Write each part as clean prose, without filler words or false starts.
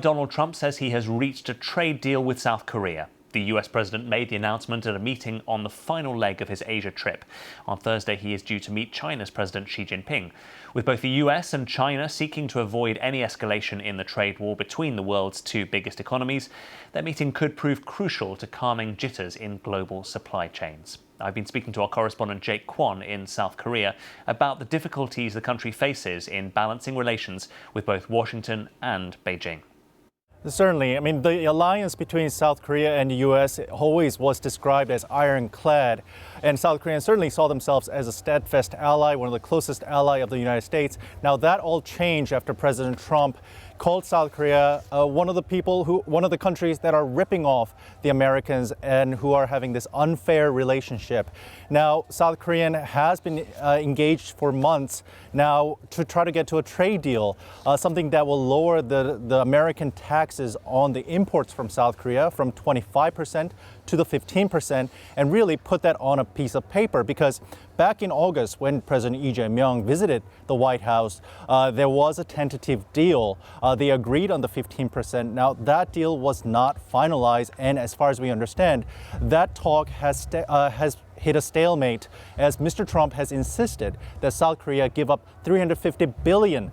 Donald Trump says he has reached a trade deal with South Korea. The US president made the announcement at a meeting on the final leg of his Asia trip. On Thursday, he is due to meet China's President Xi Jinping. With both the US and China seeking to avoid any escalation in the trade war between the world's two biggest economies, their meeting could prove crucial to calming jitters in global supply chains. I've been speaking to our correspondent Jake Kwon in South Korea about the difficulties the country faces in balancing relations with both Washington and Beijing. Certainly. I mean, the alliance between South Korea and the U.S. always was described as ironclad. And South Koreans certainly saw themselves as a steadfast ally, one of the closest ally of the United States. Now, that all changed after President Trump called South Korea one of the countries that are ripping off the Americans and who are having this unfair relationship. Now, South Korea has been engaged for months now to try to get to a trade deal, something that will lower the American taxes on the imports from South Korea from 25% to the 15%, and really put that on a piece of paper. Because back in August, when President Yong-beom visited the White House, there was a tentative deal. They agreed on the 15%. Now, that deal was not finalized, and as far as we understand, that talk has hit a stalemate as Mr. Trump has insisted that South Korea give up $350 billion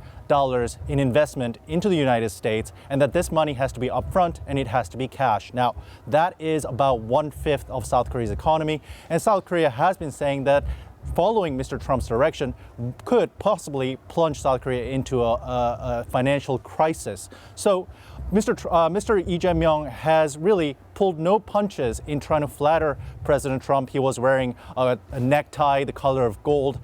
in investment into the United States, and that this money has to be upfront and it has to be cash. Now, that is about 1/5 of South Korea's economy, and South Korea has been saying that following Mr. Trump's direction could possibly plunge South Korea into a financial crisis. So Mr. Yong-beom has really pulled no punches in trying to flatter President Trump. He was wearing a necktie the color of gold,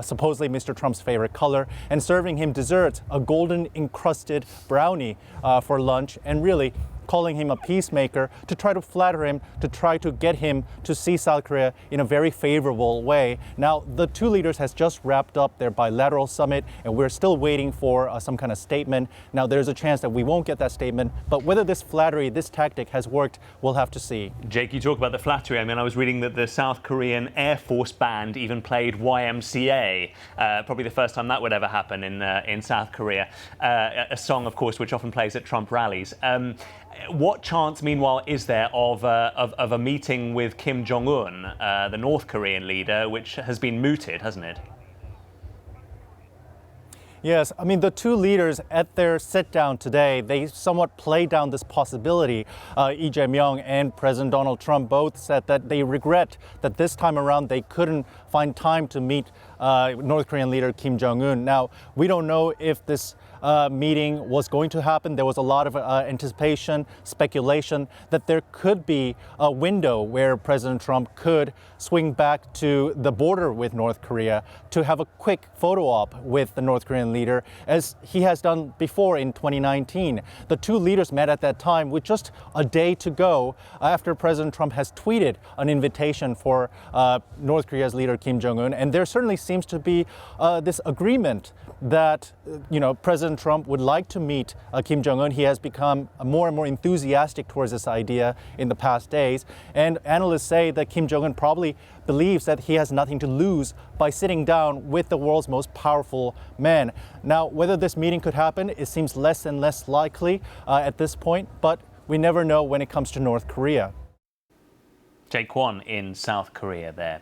supposedly Mr. Trump's favorite color, and serving him desserts, a golden encrusted brownie for lunch, and really calling him a peacemaker to try to flatter him, to try to get him to see South Korea in a very favorable way. Now, the two leaders has just wrapped up their bilateral summit, and we're still waiting for some kind of statement. Now, there's a chance that we won't get that statement, but whether this flattery, this tactic has worked, we'll have to see. Jake, you talk about the flattery. I mean, I was reading that the South Korean Air Force Band even played YMCA, probably the first time that would ever happen in South Korea. A song, of course, which often plays at Trump rallies. What chance, meanwhile, is there of a meeting with Kim Jong-un, the North Korean leader, which has been mooted, hasn't it? Yes, I mean, the two leaders at their sit-down today, they somewhat played down this possibility. Yong-beom and President Donald Trump both said that they regret that this time around they couldn't find time to meet North Korean leader Kim Jong-un. Now, we don't know if this meeting was going to happen. There was a lot of anticipation, speculation that there could be a window where President Trump could swing back to the border with North Korea to have a quick photo op with the North Korean leader, as he has done before in 2019. The two leaders met at that time with just a day to go after President Trump has tweeted an invitation for North Korea's leader Kim Jong-un. And there certainly seems to be this agreement that President Trump would like to meet Kim Jong-un. He has become more and more enthusiastic towards this idea in the past days. And analysts say that Kim Jong-un probably believes that he has nothing to lose by sitting down with the world's most powerful man. Now, whether this meeting could happen, it seems less and less likely at this point, but we never know when it comes to North Korea. Jake Kwon in South Korea there.